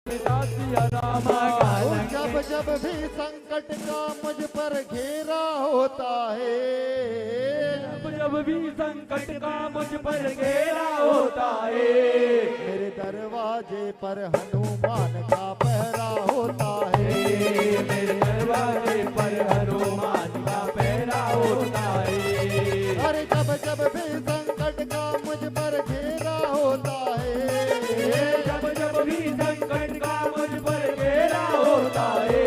सिया राम। जब जब भी संकट का मुझ पर घेरा होता है, जब जब भी संकट का मुझ पर घेरा होता है, मेरे दरवाजे पर हनुमान का पहरा होता है। मेरे दरवाजे पर हनुमान का पहरा होता है। अरे जब जब भी संकट का मुझ पर घेरा होता है, जब जब भी संकट का मुझ पर घेरा होता है,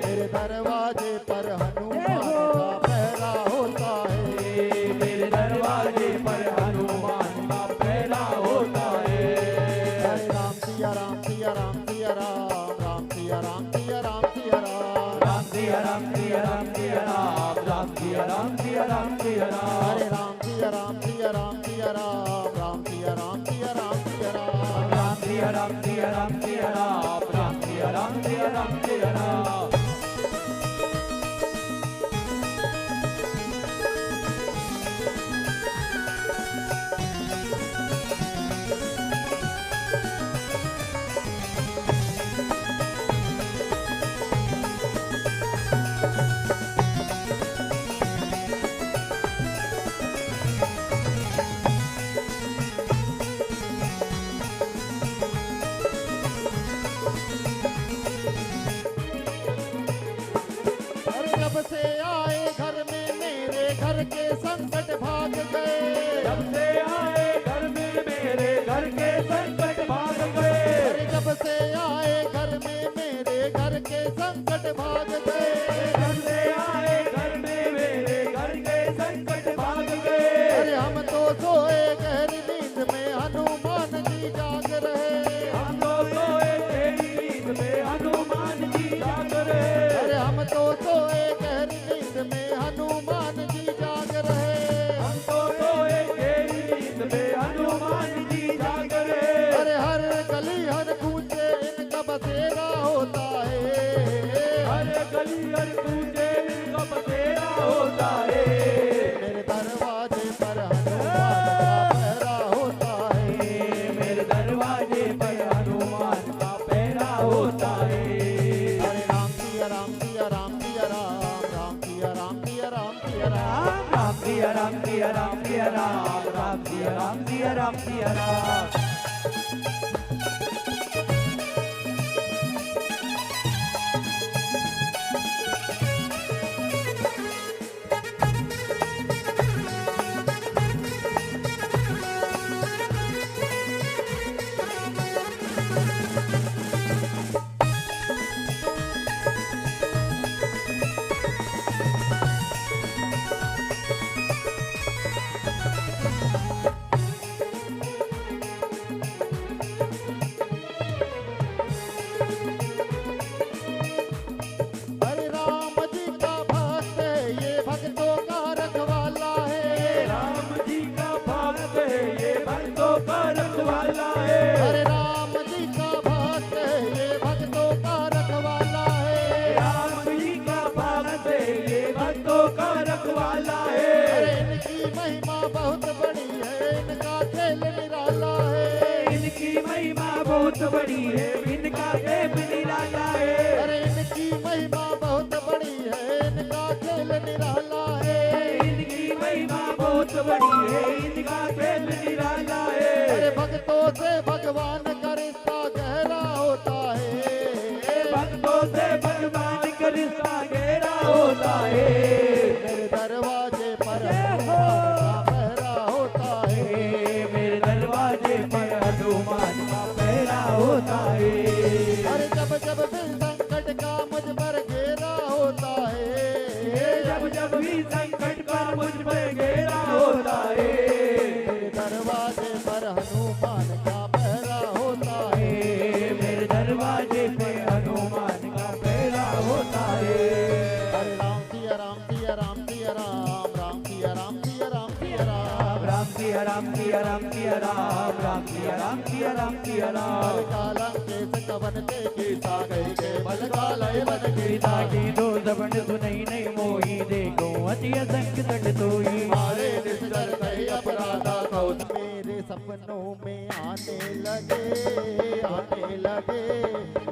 मेरे दरवाजे पर हनुमान का पहरा होता है। मेरे दरवाजे पर हनुमान का पहरा होता है। हरे राम सिया राम सिया राम सिया राम, राम सिया राम सिया राम सिया राम, राम सिया राम सिया राम सिया राम, राम सिया राम सिया राम सिया राम। हरे राम सिया राम सिया राम सिया राम, राम सिया राम सिया राम सिया राम, राम सिया राम सिया राम सिया राम, राम सिया राम सिया राम सिया राम। जब से आए घर में मेरे घर के संकट भाग गए, जब से आए घर में मेरे घर के संकट भाग गए, अरे जब से आए घर में मेरे घर के संकट भाग गए, जब से आए घर में मेरे घर के संकट भाग गए। अरे हम तो सोए गहरी नींद में हनुमान जी जाग रहे, हम तो सोए गहरी नींद में हनुमान जी जाग रहे, अरे हम तो सोए गहरी नींद में हनुमान जी जाग रहे, हम तो सोए गहरी नींद में हनुमान जी जाग रहे। अरे हर गली हर कूचे इनका बसेरा होता है, हर गली हर कूचे इनका बसेरा होता है। मेरे दरवाजे पर हनुमान का पहरा होता है, मेरे दरवाजे पर हनुमान का पहरा होता है। हरे राम सिया राम सिया राम सिया राम, राम सिया राम सिया राम सिया राम, राम सिया राम सिया राम सिया राम, राम सिया राम सिया राम सिया राम। हरे राम जी का भक्त है ये भक्तों का रखवाला है, राम जी का भक्त है ये भक्तों का रखवाला है। हरे राम जी का भक्त है ये भक्तों का रखवाला है, राम जी का भक्त है ये भक्तों का रखवाला है। अरे इनकी महिमा बहुत बड़ी है, इनका खेल निराला है, इनकी महिमा बहुत बड़ी है, इनका खेल निराला है। अरे इनकी महिमा बहुत बड़ी है, इनका खेल निराला है, इनकी महिमा बहुत बड़ी है, इनका खेल निराला है। अरे भक्तों से भगवान का रिश्ता गहरा होता है, भक्तों से भगवान का रिश्ता गहरा होता है। मेरे दरवाजे पर हनुमान का पहरा होता है, मेरे दरवाजे पर हनुमान का पहरा होता है। अरे जब जब भी संकट का मुझ पर घेरा होता है, जब जब भी संकट का मुझ पर घेरा होता है, मेरे दरवाजे पर हनुमान का पहरा होता है, मेरे दरवाजे पे हनुमान का पहरा होता है। हरे राम सिया राम सिया राम सिया राम, राम सिया राम सिया राम सिया राम, राम सिया राम सिया राम सिया राम, राम सिया राम सिया राम सिया राम। कालंकेश कवन ते गीता गई के बल कालय बन गीता की दो जबन सुनई नहीं मोही, देखो अति संकट तोई। मारे निश्चर कही अपराधा कौन मेरे सपनों में आने लगे, आने लगे। लगे,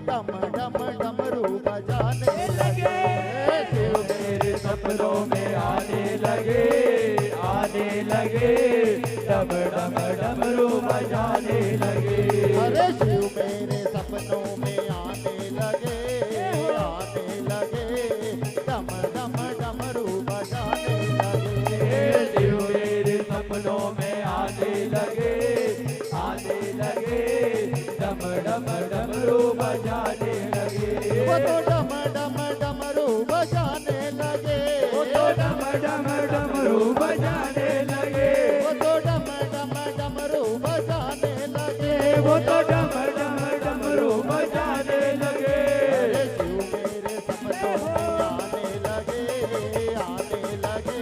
डम डम डमरू बजाने लगे। शिव मेरे सपनों में आने लगे, आने लगे, डम डम डमरू बजाने लगे। अरे शिव मेरे सपनों में आने लगे, आने लगे, डम डम डमरू बजाने लगे। शिव मेरे सपनों में आने लगे, आने लगे, डम डम डमरू बजाने लगे। वो तो डम डम डमरू बजाने लगे, वो तो डम डम डमरू बजाने लगे, वो तो डम डम डमरू बजाने लगे। वो तो डम डम डमरू बजाने लगे। अरे शिव मेरे सपनों में आने लगे, आने लगे,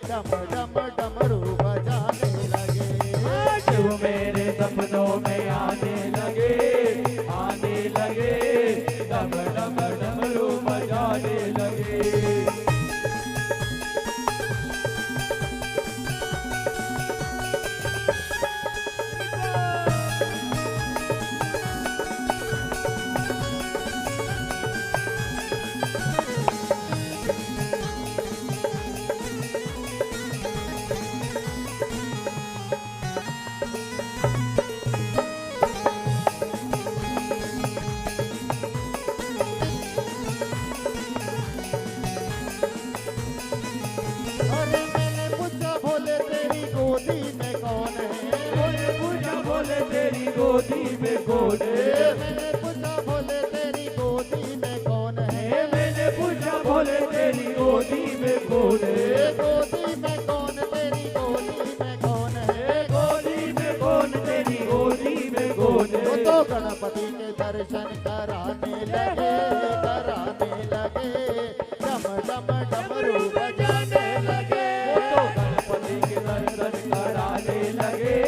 डम डम डमरू बजाने लगे। शिव मेरे सपनों में आने लगे, आने लगे, डम डम डमरू बजाने लगे। अरे मैंने पूछा भोले तेरी गोदी में कौन है? बोले पूजा बोले तेरी गोदी में कौन है? मैंने पूछा भोले तेरी गोदी में कौन है? मैंने पूछा बोले तेरी गोदी में कौन है? गोदी में कौन, तेरी गोदी में कौन है? गोदी में कौन, तेरी गोदी में कौन वो है? तो गणपति के दर्शन कराने लगे, कराने लगे, डम डम डमरू बजाने लगे। तो गणपति के दर्शन कराने लगे,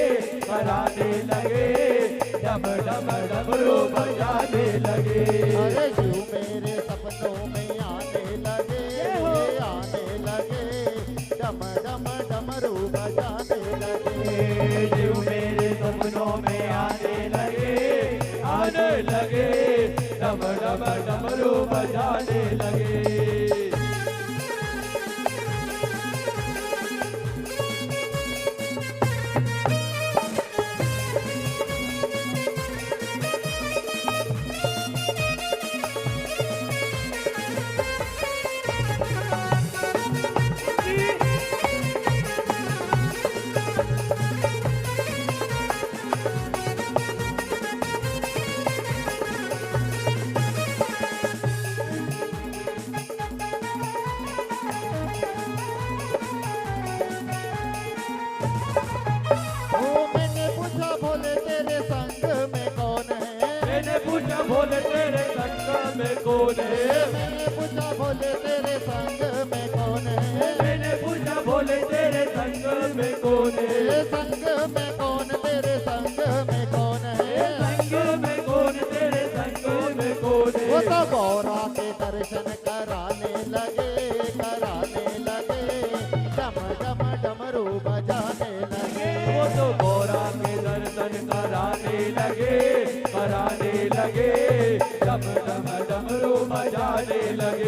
कराने लगे, डम डम डमरू बजाने लगे। अरे शिव मेरे सपनों में आने लगे, आने लगे, डम डम डमरू बजाने लगे। शिव मेरे सपनों में आने लगे, आने लगे, डम डम डमरू बजाने लगे। ओ मैंने पूछा भोले तेरे संग में कौन है? मैंने पूछा बोले तेरे संग में कौन है? मैंने पूछा भोले तेरे संग में कौन है? मैंने पूछा बोले तेरे संग में कौन है? संग में